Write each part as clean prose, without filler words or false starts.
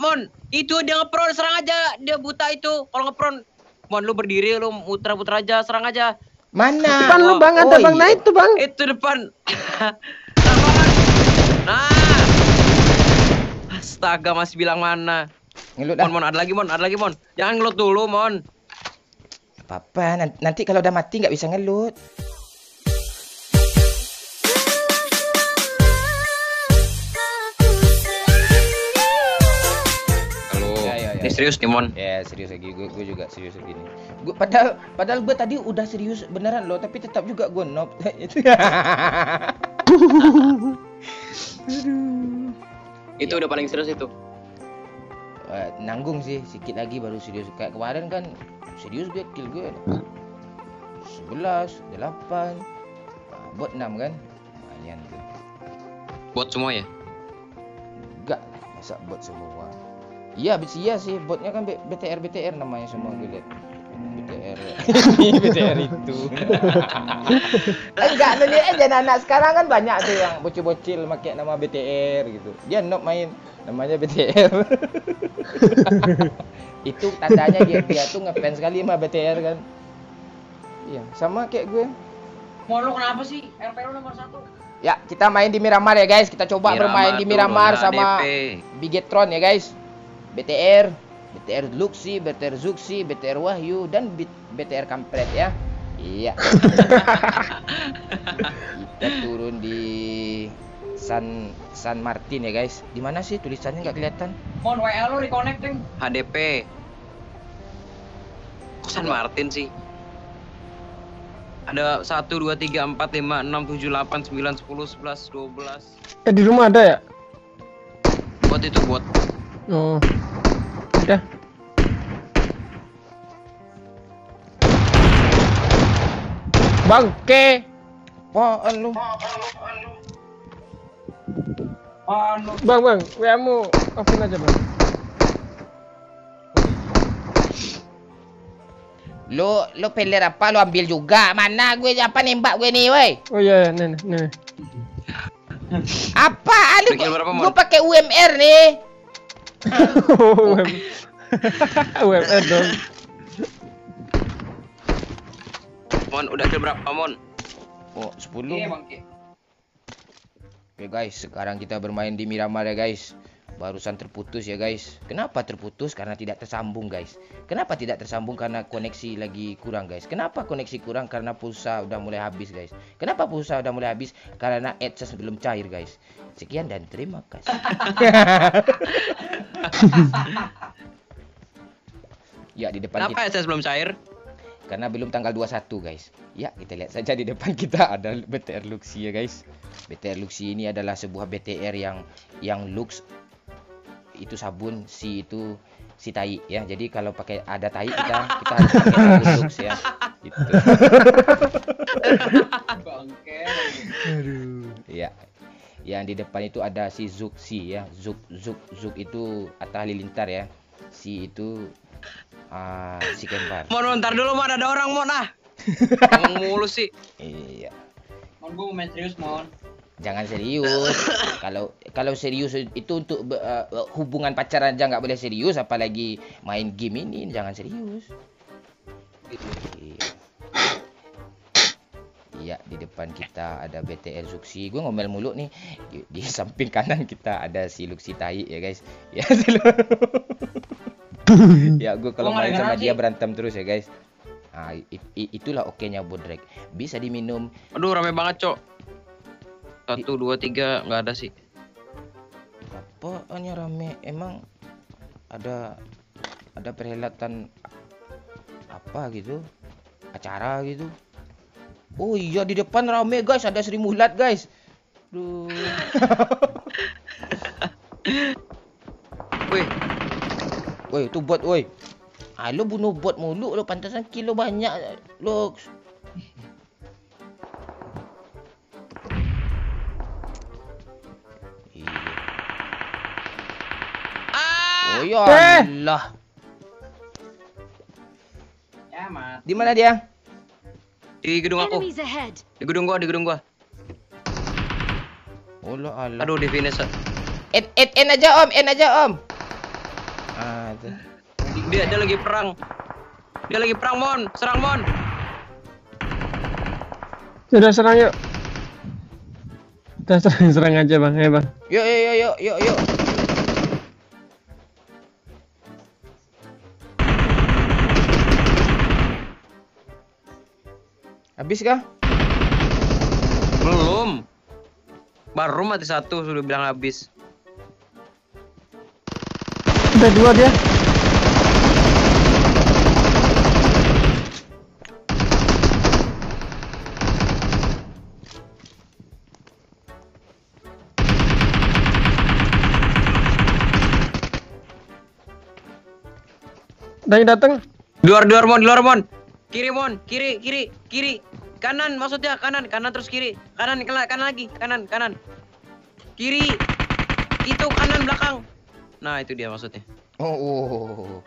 Mon, itu dia ngepron, serang aja. Dia buta itu. Kalau ngepron, Mon lu berdiri, lu muter-muter aja, serang aja. Mana? Depan lu bang, ada bang, nah itu bang. Itu depan. Nah. Astaga, masih bilang mana? Ngelut dah. Mon, ada lagi Mon. Jangan ngelut dulu, Mon. Apa? Nanti kalau udah mati nggak bisa ngelut. Ini serius nih Mon. Ya serius lagi, gue juga serius lagi nih. Padahal gue tadi udah serius beneran loh, tapi tetap juga gue noob. Itu udah paling serius itu. Nanggung sih, sedikit lagi baru serius. Kayak kemarin kan serius gue kill gue 11, 8, bot 6 kan, lumayan tuh. Bot semua ya? Enggak, masa bot semua. Iya sih, botnya kan BTR namanya semua gue lihat. BTR. BTR itu. Enggak, lu lihat aja anak sekarang kan banyak tuh yang bocil-bocil pakai nama BTR gitu. Dia noob main namanya BTR. Itu tandanya dia tuh ngefans sekali sama BTR kan. Iya, sama kayak gue. Mau lu kenapa sih? RP lu nomor 1. Ya, kita main di Miramar ya guys. Kita coba bermain di Miramar sama Bigetron ya guys. BTR Luxi, BTR Zuxi, BTR Wahyu, dan BTR Kampret ya. Iya. Kita turun di San Martin ya guys. Di mana sih tulisannya nggak kelihatan? Mon, WL lu reconnecting. HDP. Kok San Martin sih? Ada 1, 2, 3, 4, 5, 6, 7, 8, 9, 10, 11, 12. Di rumah ada ya? Bot itu bot. Oh. Udah. Bangke. Apaan lu? Bang, WA-mu offin aja, Bang. Lu peler apa? Lu ambil juga. Mana gue apa nembak gue nih, woi? Oh iya, nih. Apa? Gue pakai UMR nih. UMR dong. Mon, udah kill berapa, Mon? Oh, 10. Iya, Bang. Oke guys, sekarang kita bermain di Miramar ya guys. Barusan terputus ya guys. Kenapa terputus? Karena tidak tersambung guys. Kenapa tidak tersambung? Karena koneksi lagi kurang guys. Kenapa koneksi kurang? Karena pulsa udah mulai habis guys. Kenapa pulsa udah mulai habis? Karena AdSense belum cair guys. Sekian dan terima kasih. Ya di depan kenapa AdSense belum cair? Karena belum tanggal 21 guys. Ya kita lihat saja di depan kita ada BTR Luxi ya guys. BTR Luxi ini adalah sebuah BTR yang Lux itu sabun, si itu si tai ya. Jadi kalau pakai ada tai kita harus pakai sabun Lux ya. Gitu. Bangke. Aduh. Ya. Yang di depan itu ada si Zuxi ya. Zuk itu Atta Halilintar ya. Si itu si Kembar. Mon, ntar dulu Mon, ada orang Mon ngomong mulu sih. Iya. Mon, gue mau main serius Mon. Jangan serius. Kalau serius itu untuk hubungan pacaran aja nggak boleh serius, apalagi main game ini jangan serius. Iya, di depan kita ada BTR Zuxi. Gue ngomel mulu nih. Di samping kanan kita ada si Luxi tai ya guys. Ya. Ya gue kalau main sama dia berantem terus ya guys. Nah, itulah oke-nya Bodrek. Bisa diminum. Aduh rame banget cok. 1, 2, 3 nggak ada sih. Apaannya rame? Emang ada perhelatan apa gitu? Acara gitu? Oh iya di depan rame guys, ada Sri Mulat guys. Duh. Woi itu bot woi. Lo bunuh bot mulu lo, pantasan kilo banyak lo. Oh ya Allah. Ya mati. Di mana dia? Di gedung aku. Di gedung gua. Oh Allah. Aduh di finish. N aja om. Tuh. Dia lagi perang. Dia lagi perang, Mon. Serang, Mon. Sudah serang yuk. Kita serang aja bang, ya bang. Yuk. Habis kah? Belum. Baru mati satu sudah bilang habis. Udah 2 dia. Udah datang. Luar, Mon. Kiri, Mon. Kiri. Kanan maksudnya, kanan terus kiri. Kanan lagi, kanan. Kiri. Itu kanan belakang. Nah, itu dia maksudnya. Oh.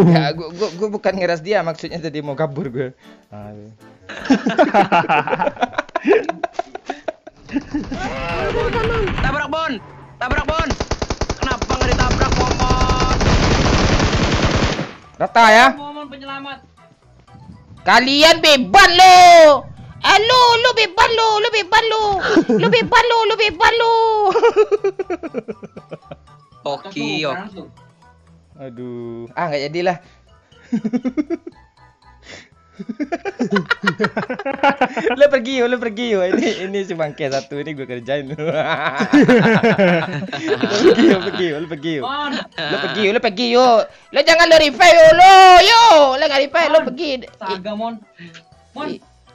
Ya, gua bukan ngeras dia, maksudnya tadi mau kabur gue. Tabrak, Bon. Kenapa nggak ditabrak, Momon? Rata ya. Momon penyelamat. Kalian beban lo. Halo, lu beban lo. Oke. Aduh, nggak jadilah. Lu pergi yo. Ini si bangke satu ini gue kerjain. Lu pergi yo. Lu jangan lu revive yo. Lu enggak revive, lu pergi. Saga, Mon.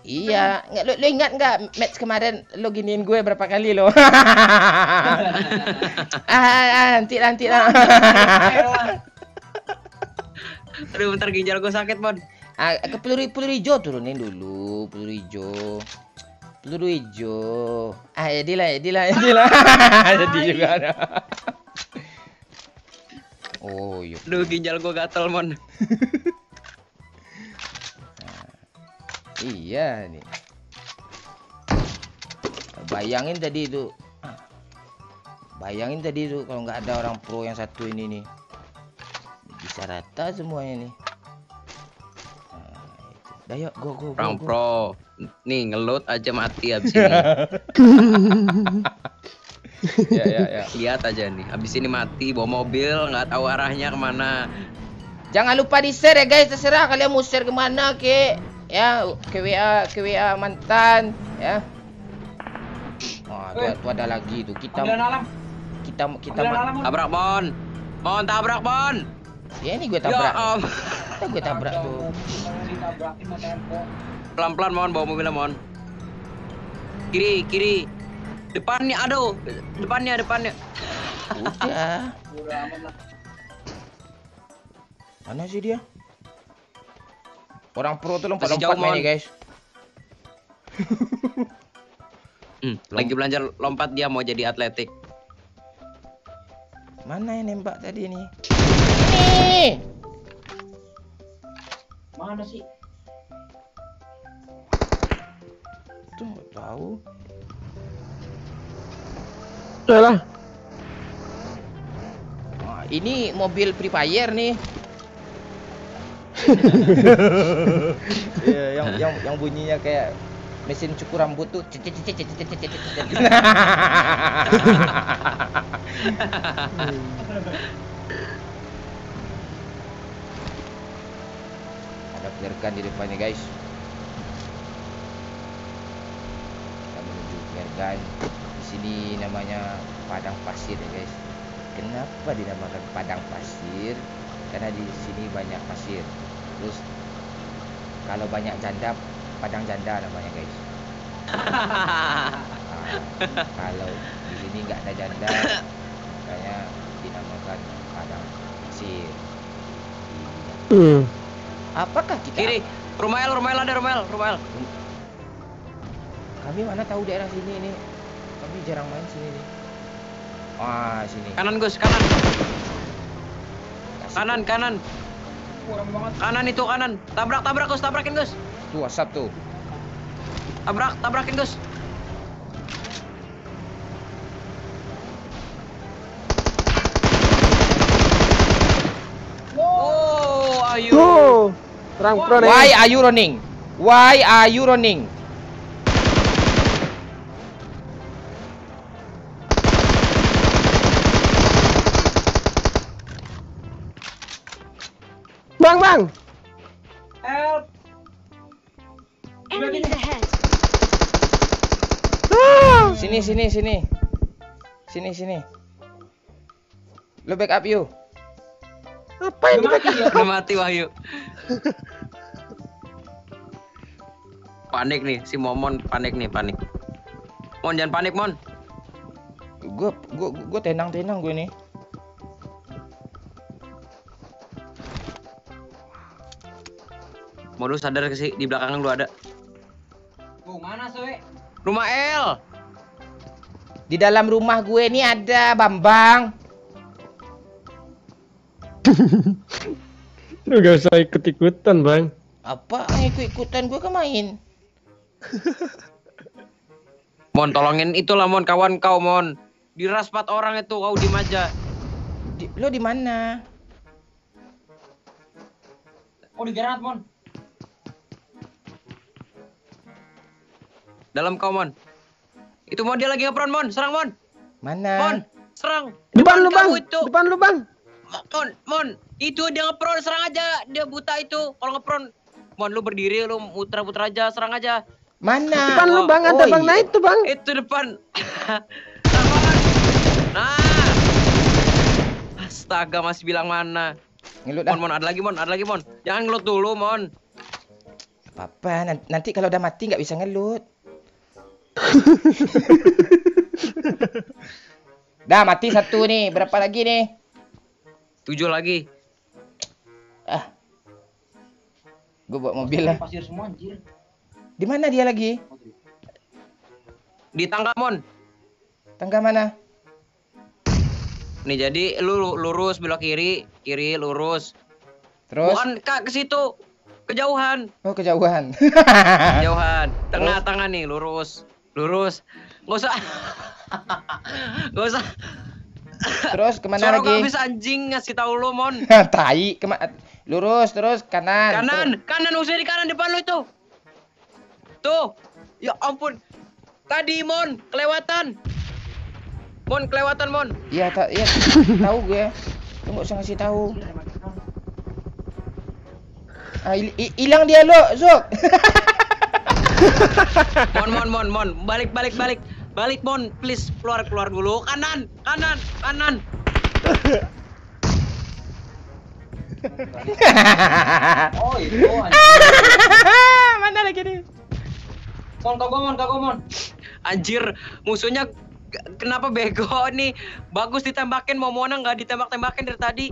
Iya, lu ingat nggak match kemarin lu giniin gue berapa kali lo? Nanti lah. Aduh, bentar ginjal gue sakit, Mon. Ke peluru hijau turunin dulu, peluru hijau. Jadilah. Jadi juga. Oh, iya. Aduh, ginjal gue gatel, Mon. Iya nih. Bayangin tadi itu kalau nggak ada orang pro yang satu ini nih. Bisa rata semuanya nih. Dah yuk, go. Orang pro. Nih, ngeload aja mati abis ini. Ya. Lihat aja nih, abis ini mati bawa mobil, nggak tahu arahnya kemana. Jangan lupa di-share ya guys, terserah kalian mau share kemana ya, ke WA mantan ya. Tuh ada lagi tuh kita Tabrak, Bon. Ya ini gue tabrak. Gue tabrak tuh. Pelan-pelan, Mon, bawa mobilnya, Mon. Kiri. Depannya. Udah. Mana sih dia? Orang pro tuh lompat-lompat mainnya, guys. Lagi belajar lompat, dia mau jadi atletik. Mana yang nembak tadi nih? Ini. Mana sih? Tuh nggak tahu. Yalah. Ini mobil Free Fire nih. yang bunyinya kayak mesin cukur rambut tuh. Ada flare di depannya, guys. Kita menuju flare. Di sini namanya padang pasir ya, guys. Kenapa dinamakan padang pasir? Karena di sini banyak pasir. Terus kalau banyak janda, padang janda namanya, guys. Kalau di sini nggak ada janda, makanya dinamakan padang pasir. Apakah kita? Kiri, Rumael ada Rumael. Kami mana tahu daerah sini ini. Kami jarang main sini nih. Sini. Kanan, Gus, kanan. Kanan. Kanan itu kanan. Tabrak Gus, tabrakin Gus. Tuh WhatsApp tuh. Tabrakin Gus. Orang pro nih. Why are you running? Why are you running? Bang. Help. Enemies ahead. Ah. Sini. Lo backup you. Apa yang dibackup? Udah mati Wahyu. Panik nih, si Momon panik. Mon jangan panik, Mon. Gue tenang gue nih. Mau lu sadar ke sih di belakang lu ada. Mana soe? Rumah L. Di dalam rumah gue nih ada Bambang. Lu gak usah ikut-ikutan, Bang. Apa ikut-ikutan gue kan main. Mon tolongin itulah Mon, kawan kau Mon. Diras 4 orang itu, kau diem aja. Lo di mana? Oh di Gerat Mon. Dalam kau Mon. Itu Mon, dia lagi ngepron Mon, serang Mon. Mana? Mon, serang. Depan lu, Bang. kamu itu. Depan lu, Bang. Mon, itu dia ngepron, serang aja. Dia buta itu. Kalau ngepron, Mon lu berdiri, lu muter-muter aja, serang aja. Mana? Depan lu, Bang. Ada Bang. Nah itu, Bang. Itu depan. Serang. Nah. Astaga, masih bilang mana? Ngelut dah. Mon, ada lagi Mon. Jangan ngelut dulu Mon. Apa? Nanti kalau udah mati nggak bisa ngelut. Dah mati 1 nih. Berapa lagi nih? 7 lagi. Gue bawa mobil lah. Pasir semua anjir. Di mana dia lagi? Di tangga Mon. Tangga mana? Nih jadi lu lurus belok kiri lurus. Terus? Bukan Kak ke situ. Kejauhan. Oh kejauhan. Kejauhan. Tengah-tengah nih lurus. Nggak usah. Nggak usah. Terus kemana Suara lagi? gua habis anjing ngasih tahu lu Mon. Tai. Lurus terus kanan. Kanan usir di kanan depan lu itu. Tuh. Ya ampun. Tadi Mon kelewatan. Mon. Iya tahu gue. Lu nggak usah ngasih tahu. Hilang dia lo, Zuk. Mon. Balik Mon, please keluar dulu. Kanan. Oh itu anjir. Mana lagi nih? Mon kagak Mon. Anjir, musuhnya kenapa bego nih? Bagus ditembakin, Momona nggak ditembak-tembakin dari tadi.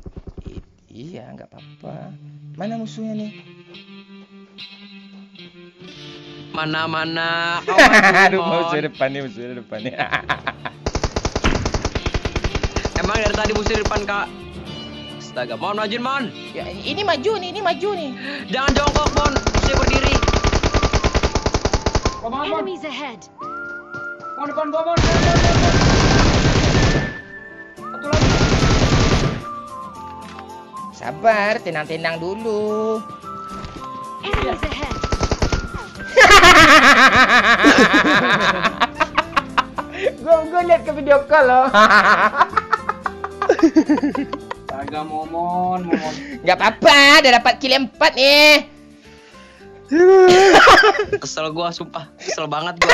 Iya, nggak apa-apa. Mana musuhnya nih? Mana kau Aduh, musuh depan nih. Emang dari tadi musuh depan Kak. Astaga, Mon majuin Mon. Ya, ini maju nih. Jangan jongkok Mon, musuhnya berdiri. Mon. Enemies ahead. Mon depan gua Mon. Satu lagi. Sabar, tenang dulu. Enemies ahead. Gue lihat ke video call loh. Kagak Momon. Gak apa-apa, udah dapat kill 4 nih. Kesel gua sumpah, kesel banget gua.